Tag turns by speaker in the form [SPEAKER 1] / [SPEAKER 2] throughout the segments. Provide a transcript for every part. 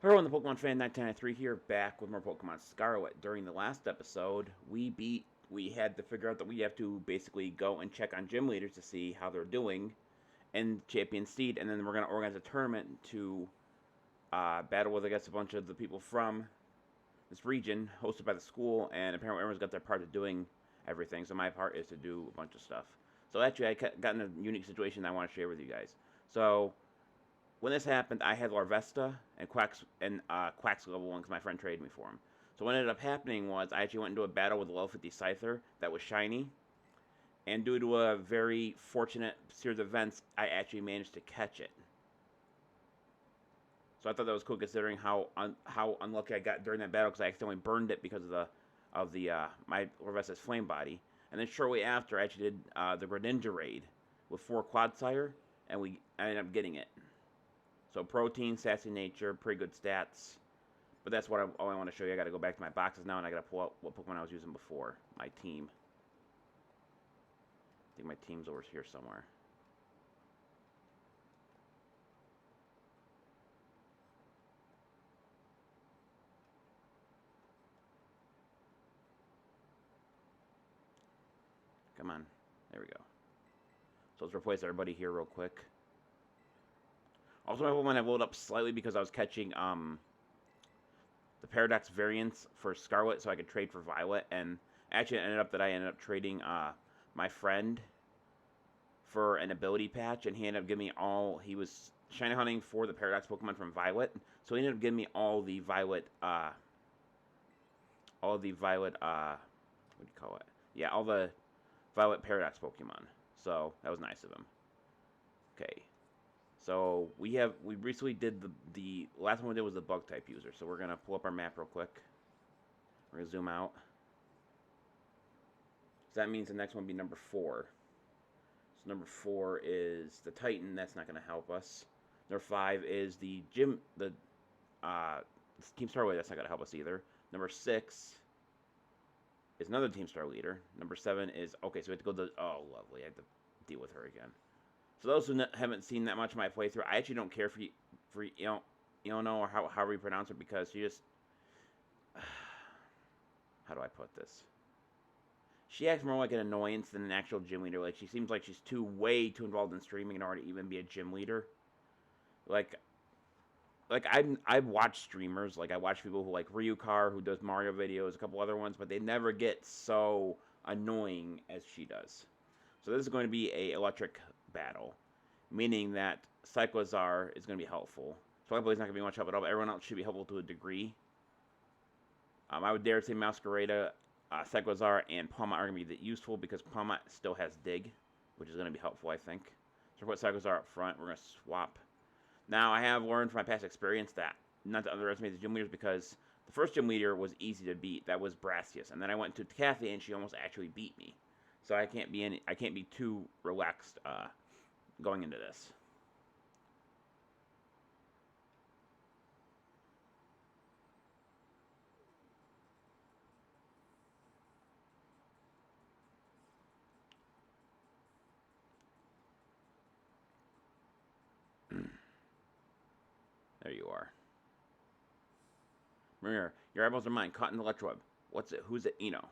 [SPEAKER 1] Hello, the Pokemon fan 1993 here, back with more Pokemon Scarlet. During the last episode, we had to figure out that we have to basically go and check on gym leaders to see how they're doing in Champion Seed, and then we're going to organize a tournament to battle with, I guess, a bunch of the people from this region, hosted by the school, and apparently everyone's got their part of doing everything, so my part is to do a bunch of stuff. So actually, I got in a unique situation I want to share with you guys. So, when this happened, I had Larvesta and Quack's level 1 because my friend traded me for him. So what ended up happening was I actually went into a battle with a level 50 Scyther that was shiny, and due to a very fortunate series of events, I actually managed to catch it. So I thought that was cool considering how unlucky I got during that battle because I accidentally burned it because of my Larvesta's flame body. And then shortly after, I actually did the Greninja raid with 4 Quadsire, and I ended up getting it. So protein, sassy nature, pretty good stats. But that's all I want to show you. I got to go back to my boxes now, and I got to pull out what Pokemon I was using before. My team. I think my team's over here somewhere. Come on. There we go. So let's replace everybody here real quick. Also, my Pokemon have loaded up slightly because I was catching the Paradox variants for Scarlet so I could trade for Violet. And actually, it ended up that I ended up trading my friend for an ability patch, and he ended up giving me all. He was shiny hunting for the Paradox Pokemon from Violet, so he ended up giving me all the Violet. What do you call it? Yeah, all the Violet Paradox Pokemon. So that was nice of him. Okay. So we recently did the last one we did was the bug type user. So we're gonna pull up our map real quick. We're gonna zoom out. So that means the next one will be number 4. So number 4 is the Titan. That's not gonna help us. Number 5 is the Team Star Leader. That's not gonna help us either. Number 6 is another Team Star Leader. Number 7 is okay. So we have to go to lovely. I have to deal with her again. So those who haven't seen that much of my playthrough, I actually don't care for Iono or however you pronounce it because she just how do I put this? She acts more like an annoyance than an actual gym leader. Like she seems like she's way too involved in streaming in order to even be a gym leader. Like I watch streamers, like I watch people who like Ryukar who does Mario videos, a couple other ones, but they never get so annoying as she does. So this is going to be a electric battle, meaning that Cyclozar is going to be helpful. Swampboy is not going to be much help at all, but everyone else should be helpful to a degree. I would dare say Masquerada, Cyclozar, and Palma are going to be useful because Palma still has Dig, which is going to be helpful, I think. So we'll put Cyclozar up front. We're going to swap. Now, I have learned from my past experience that not to underestimate the gym leaders because the first gym leader was easy to beat. That was Brassius, and then I went to Kathy, and she almost actually beat me. So I can't be too relaxed going into this. There you are. Remember, your eyeballs are mine. Caught in the electroweb. What's it? Who's it? Iono.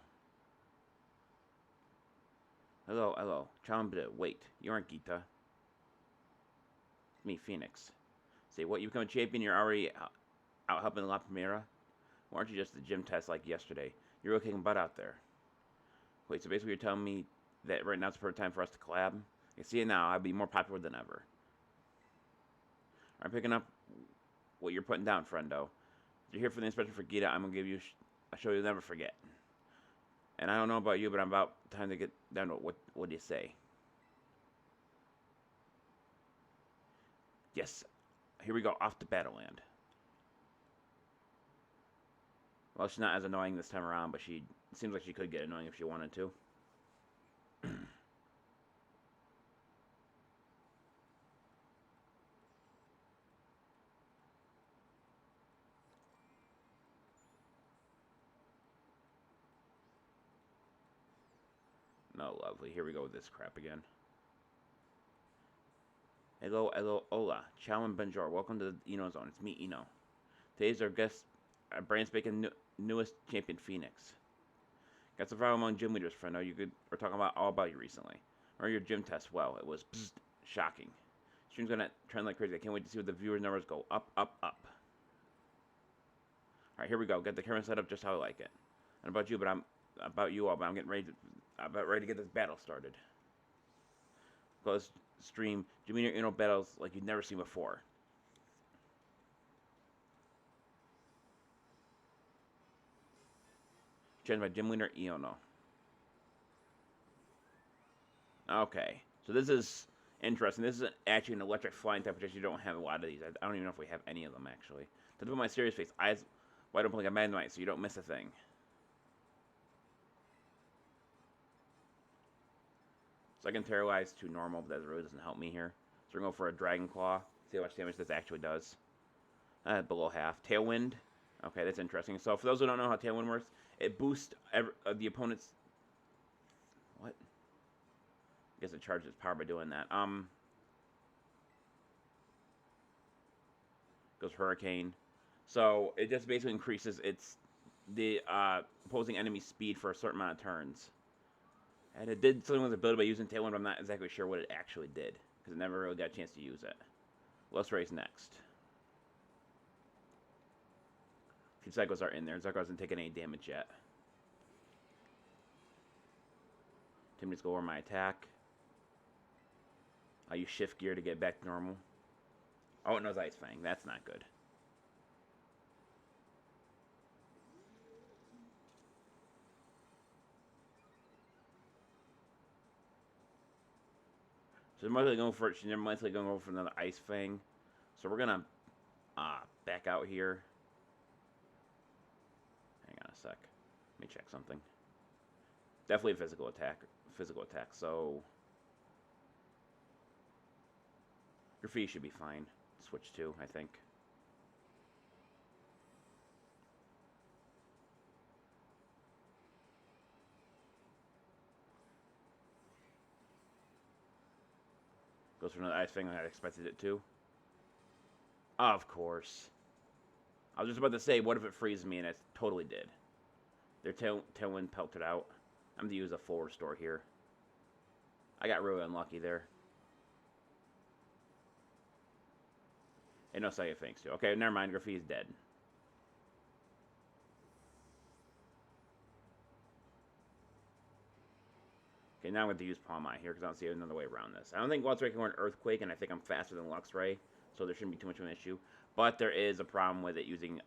[SPEAKER 1] Hello. Chambra, wait. You aren't Gita. It's me, Phoenix. Say, what, you become a champion, you're already out helping La Primera? Why aren't you just the gym test like yesterday? You're really kicking butt out there. Wait, so basically you're telling me that right now it's the perfect time for us to collab? You see it now, I'd be more popular than ever. I'm picking up what you're putting down, friendo. If you're here for the inspection for Gita, I'm going to give you a show you'll never forget. And I don't know about you, but I'm about time to get down to what do you say? Yes, here we go, off to Battleland. Well, she's not as annoying this time around, but it seems like she could get annoying if she wanted to. No, lovely. Here we go with this crap again. Hello, hola. Ciao and bonjour. Welcome to the Iono Zone. It's me, Iono. Today's our guest, brand spanking newest champion, Phoenix. Got some viral among gym leaders, friend. We're talking about all about you recently. Remember your gym test? Well, it was shocking. Stream's gonna trend like crazy. I can't wait to see what the viewers numbers go up, up, up. All right, here we go. Get the camera set up just how I like it. And about you, but I'm about you all. But I'm about ready to get this battle started. Let's stream gym leader Iono battles like you've never seen before. Changed by gym leader Iono. Okay, so this is interesting. This is actually an electric flying type, which you don't have a lot of these. I don't even know if we have any of them, actually. To put my serious face, eyes wide open like a magnemite, so you don't miss a thing. Second Terrorize to normal, but that really doesn't help me here. So we're going to go for a Dragon Claw. See how much damage this actually does. Below half. Tailwind. Okay, that's interesting. So for those who don't know how Tailwind works, it boosts the opponent's... What? I guess it charges its power by doing that. Goes Hurricane. So it just basically increases the opposing enemy's speed for a certain amount of turns. And it did something with the ability by using Tailwind, but I'm not exactly sure what it actually did, because I never really got a chance to use it. Let's race next. Two cycles are in there. Zarko hasn't taken any damage yet. 2 minutes go over my attack. I use shift gear to get back to normal. Oh, it knows Ice Fang. That's not good. So they're likely going for it. She's likely going to go for another Ice Fang. So we're going to back out here. Hang on a sec. Let me check something. Definitely a physical attack. So Graffiti should be fine. Switch to, I think. Goes for another Ice Fang. I expected it to. Of course. I was just about to say, what if it freezes me? And it totally did. Their tailwind pelted out. I'm going to use a full restore here. I got really unlucky there. And no Psychic Fangs too. Okay, never mind. Graffiti's dead. Okay, now I'm going to use Palm Eye here because I don't see another way around this. I don't think Waltz Ray can learn Earthquake, and I think I'm faster than Lux Ray, so there shouldn't be too much of an issue. But there is a problem with it using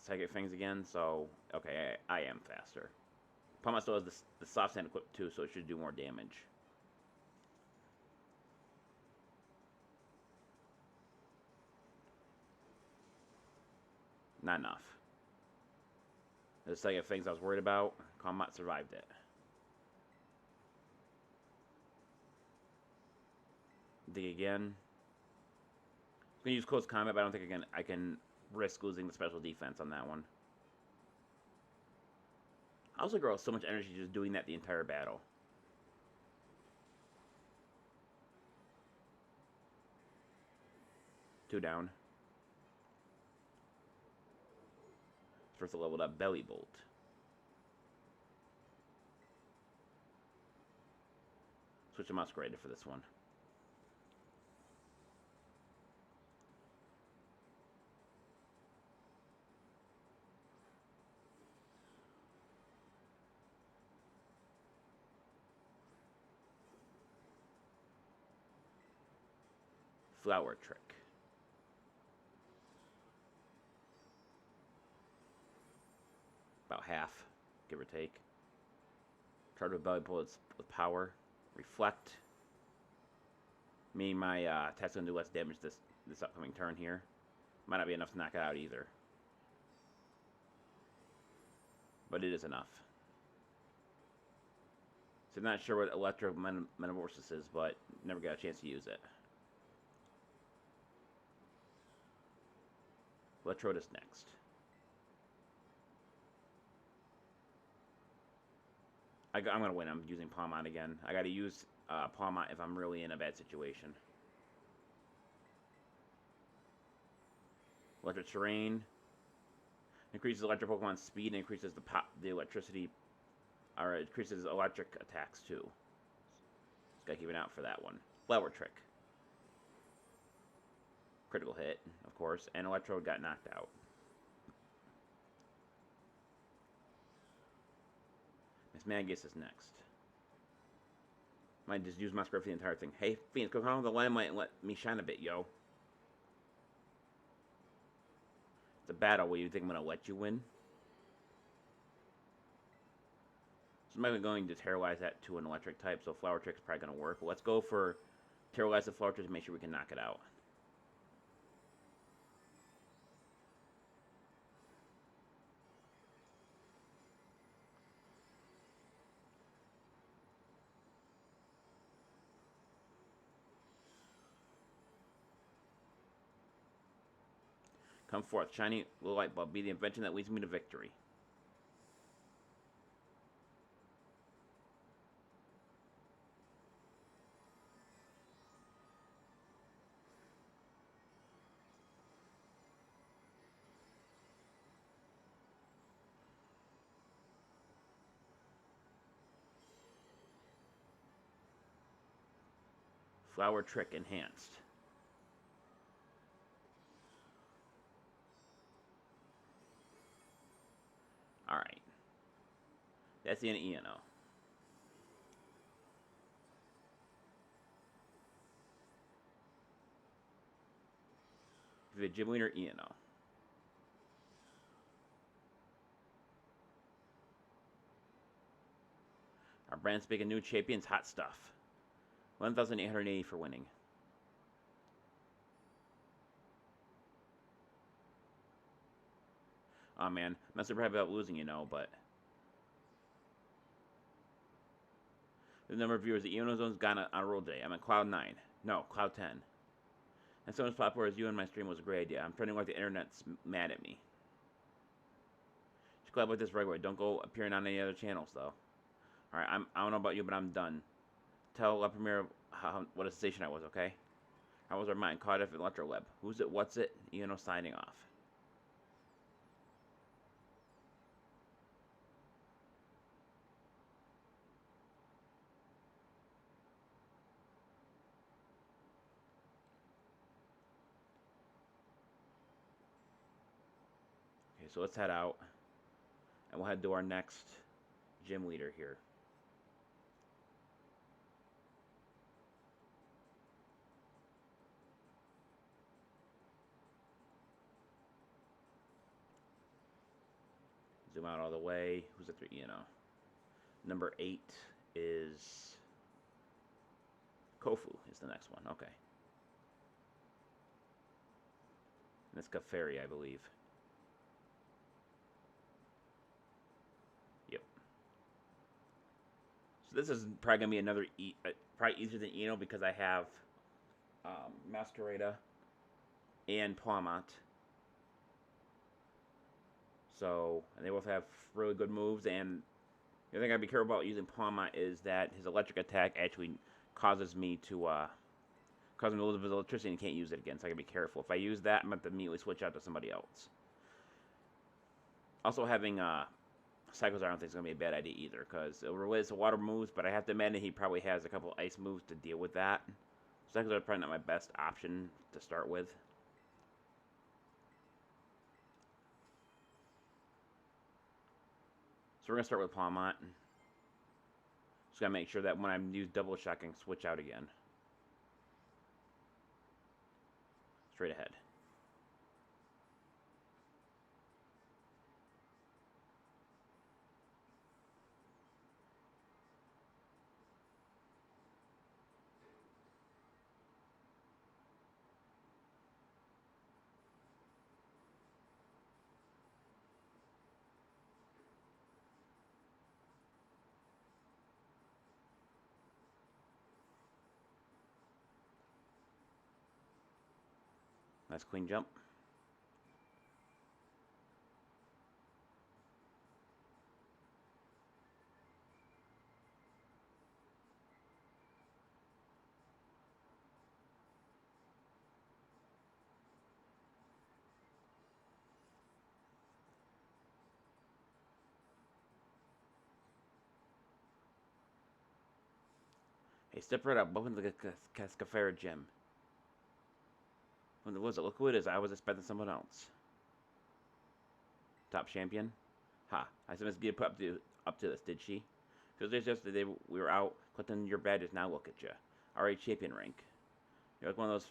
[SPEAKER 1] Psychic Fangs again, so okay, I am faster. Palm Eye still has the soft sand equipped too, so it should do more damage. Not enough. The Psychic Fangs I was worried about, Combat survived it. Dig again. I'm gonna use close combat, but I don't think I can risk losing the special defense on that one. I also grow so much energy just doing that the entire battle. Two down. First, I leveled up Belly Bolt. Switch to Masquerade for this one. Flower Trick. About half, give or take. Charge with Belly Bullets with power. Reflect. Meaning my attack's going to do less damage this upcoming turn here. Might not be enough to knock it out either. But it is enough. So I'm not sure what Electro Metamorphosis is, but never got a chance to use it. Electrodus next. I'm going to win. I'm using Palmont again. I got to use Palmont if I'm really in a bad situation. Electric Terrain. Increases electric Pokemon speed and increases the electricity, or increases electric attacks too. Just gotta keep an eye out for that one. Flower Trick. Critical hit, of course, and Electrode got knocked out. Miss Magius is next. Might just use my script for the entire thing. Hey, Phoenix, go come on the limelight and let me shine a bit, yo. It's a battle. Will you think I'm gonna let you win? So I'm going to terrorize that to an electric type, so Flower Trick's probably gonna work. But let's go for terrorize the Flower Trick to make sure we can knock it out. Come forth, shiny little light bulb. Be the invention that leads me to victory. Flower Trick enhanced. Alright. That's the end of Iono. The gym leader, Iono. Our brand speaking new champions, hot stuff. 1,880 for winning. Oh man, I'm not super happy about losing, you know, but the number of viewers at Iono Zone's gone on a roll day. I'm at Cloud 9. No, Cloud 10. And so as popular as you and my stream was a great idea. I'm trending like the internet's mad at me. Just collab with this regularly. Don't go appearing on any other channels, though. Alright, I don't know about you, but I'm done. Tell La Premiere what a sensation I was, okay? How was our mind? Caught up in Electroweb. Who's it? What's it? Iono signing off. Okay, so let's head out. And we'll head to our next gym leader here. Zoom out all the way. Who's at 3? Iono. Number 8 is Kofu is the next one. Okay. And it's Caferi, I believe. Yep. So this is probably going to be another probably easier than Iono because I have Masquerada and Pawmont. So, and they both have really good moves, and the other thing I'd be careful about using Pawmont is that his electric attack actually causes me to lose his electricity and can't use it again, so I gotta be careful. If I use that, I'm going to immediately switch out to somebody else. Also, having Cycles I don't think is going to be a bad idea either, because it relates to water moves, but I have to imagine he probably has a couple ice moves to deal with that. Cycles are probably not my best option to start with. So we're going to start with Pawmont. Just got to make sure that when I use double shock, I can switch out again. Straight ahead. Nice clean jump. Hey, step right up. Welcome to the Cascafera gym. When was it? Look who it is. I was expecting someone else. Top champion? Ha. I said Miss Gita put up to this, did she? Because just yesterday we were out collecting your badges. Now look at you. Alright, champion rank. You're like one of those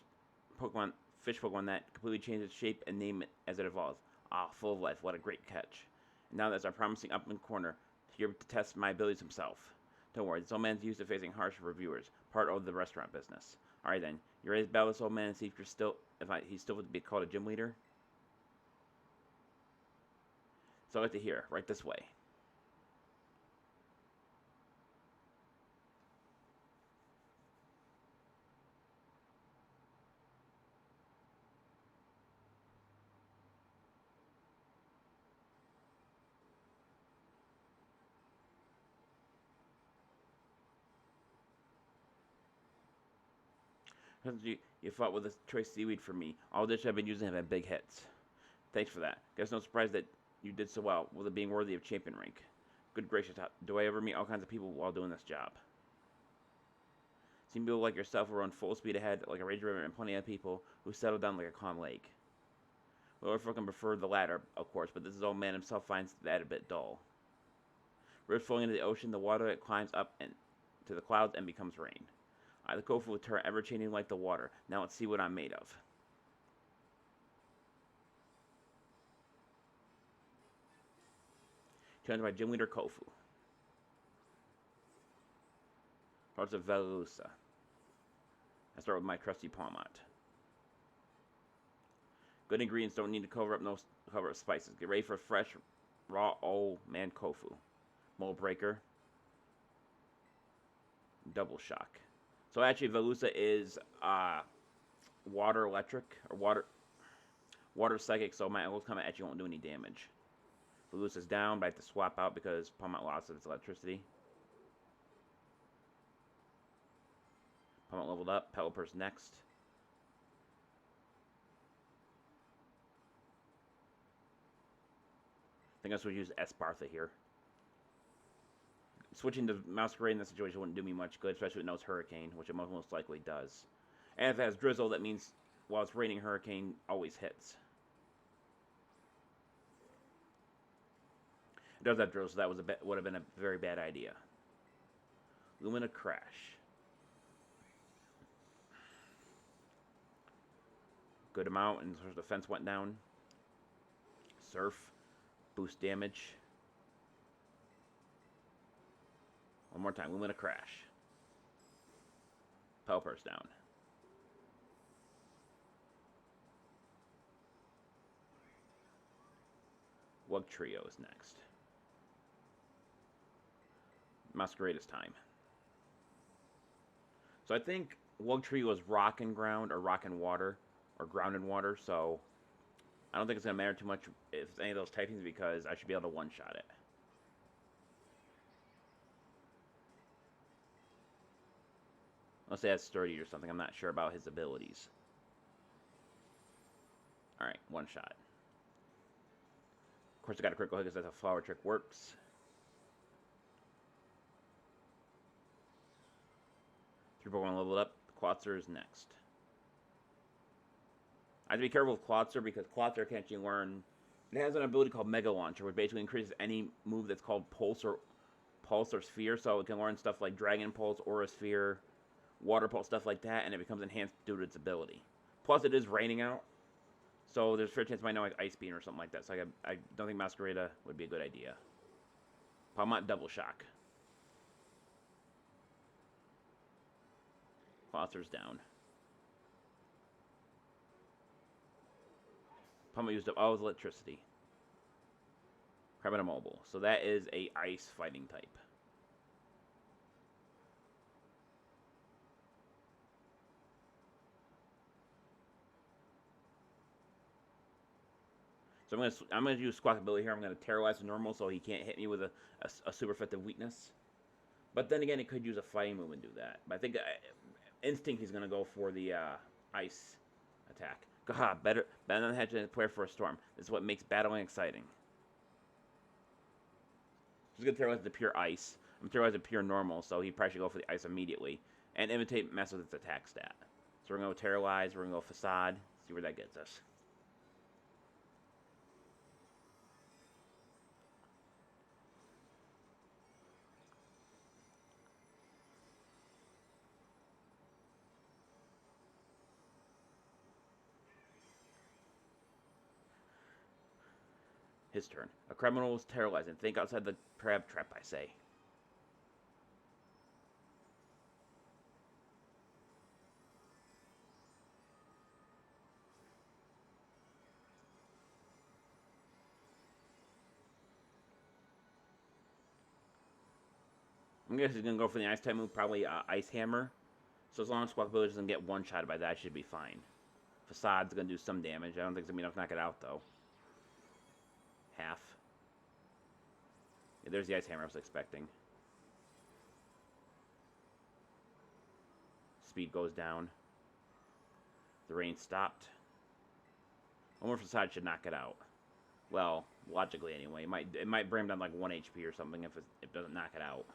[SPEAKER 1] Pokemon, fish Pokemon that completely changes its shape and name it as it evolves. Ah, full of life. What a great catch. And now that's our promising up in the corner. Here to test my abilities himself. Don't worry, this old man's used to facing harsh reviewers. Part of the restaurant business. Alright then. You ready to battle this old man and see if you're still he's still would be called a gym leader? So I like to hear. Right this way. You fought with a choice seaweed for me. All the dishes I've been using have been big hits. Thanks for that. Guess no surprise that you did so well with it being worthy of champion rank. Good gracious, do I ever meet all kinds of people while doing this job? Seen people like yourself who run full speed ahead like a rage river and plenty of people who settle down like a calm lake. Well, if I can prefer the latter, of course, but this old man himself finds that a bit dull. Rivers flowing into the ocean, the water it climbs up and to the clouds and becomes rain. The Kofu will turn ever-changing like the water. Now let's see what I'm made of. Challenged by Gym Leader Kofu. Parts of Velusa. I start with my trusty Palmot. Good ingredients don't need to cover up spices. Get ready for fresh, raw old man Kofu. Mold breaker. Double shock. So actually, Velusa is water electric or water psychic. So my Electric Comment actually won't do any damage. Velusa's down, but I have to swap out because Palmot lost its electricity. Palmot leveled up. Pelipper's next. I think I should use Espartha here. Switching to Masquerade in this situation wouldn't do me much good, especially if it knows Hurricane, which it most likely does. And if it has Drizzle, that means while it's raining, Hurricane always hits. It does have Drizzle, so that would have been a very bad idea. Lumina Crash. Good amount, and the fence went down. Surf. Boost damage. One more time. Lumina Crash. Pelipper's down. Wug Trio is next. Masquerade is time. So I think Wug Trio is Rock and Ground or Rock and Water or Ground and Water, so I don't think it's going to matter too much if it's any of those typings because I should be able to one-shot it. Unless he has Sturdy or something. I'm not sure about his abilities. Alright, one shot. Of course, I got a critical hit because that's how Flower Trick works. Three Pokemon leveled up. Clotzer is next. I have to be careful with Clotzer because Clotzer can actually learn. It has an ability called Mega Launcher, which basically increases any move that's called Pulse or Sphere. So it can learn stuff like Dragon Pulse, Aura Sphere, Water Pulse, stuff like that, and it becomes enhanced due to its ability. Plus, it is raining out, so there's a fair chance it might know like Ice Beam or something like that. So I don't think Masquerade would be a good idea. Palmot Double Shock. Clotzer's down. Palmot used up all his electricity. Carbon Immobile. So that is a Ice fighting type. So I'm gonna use Squawk ability here. I'm gonna terrorize the normal so he can't hit me with a super effective weakness. But then again, it could use a fighting move and do that. But I think Instinct he's gonna go for the ice attack. God, better than having to prepare for a storm. This is what makes battling exciting. He's gonna terrorize the pure ice. I'm terrorizing pure normal, so he probably should go for the ice immediately. And imitate mess with its attack stat. So we're going to go Terrorize, we're going to go Facade, see where that gets us. His turn. A criminal is terrorizing. Think outside the crab trap, I say. I'm guessing he's going to go for the ice type move, probably Ice Hammer. So as long as Squawk Village doesn't get one-shotted by that, I should be fine. Facade's going to do some damage. I don't think it's going to be enough to knock it out, though. Half. Yeah, there's the Ice Hammer I was expecting. Speed goes down. The rain stopped. One more Facade should knock it out. Well, logically anyway. It might bring him down like 1 HP or something if it doesn't knock it out.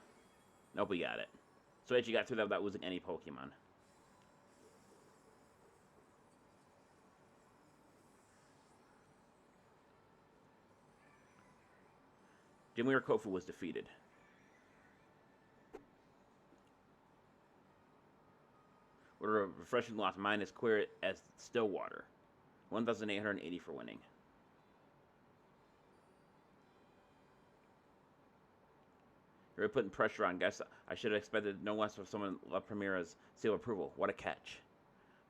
[SPEAKER 1] Nope, we got it. So actually got through that without losing any Pokemon. Iono Kofu was defeated. With a refreshing loss, mine is clear as Stillwater. 1,880 for winning. You're putting pressure on. Guess I should have expected no less from someone like Primera's seal of approval. What a catch.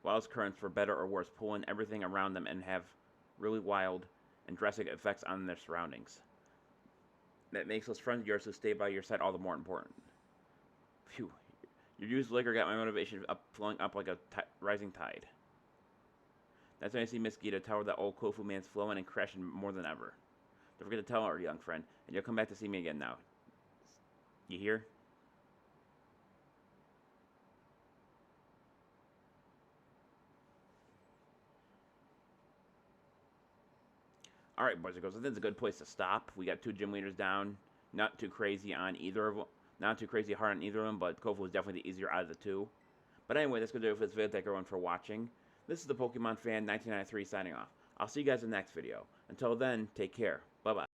[SPEAKER 1] Wild's currents, for better or worse, pull in everything around them and have really wild and drastic effects on their surroundings. That makes those friends of yours who stay by your side all the more important. Phew. Your used liquor got my motivation flowing up like a rising tide. That's when I see Miss Gita tower that old Kofu man's flowing and crashing more than ever. Don't forget to tell her, young friend, and you'll come back to see me again now. You hear? Alright, boys and girls, I think it's a good place to stop. We got 2 gym leaders down. Not too crazy on either of them. Not too crazy hard on either of them, but Kofu was definitely the easier out of the 2. But anyway, that's going to do it for this video. Thank everyone for watching. This is the Pokemon Fan 1993 signing off. I'll see you guys in the next video. Until then, take care. Bye-bye.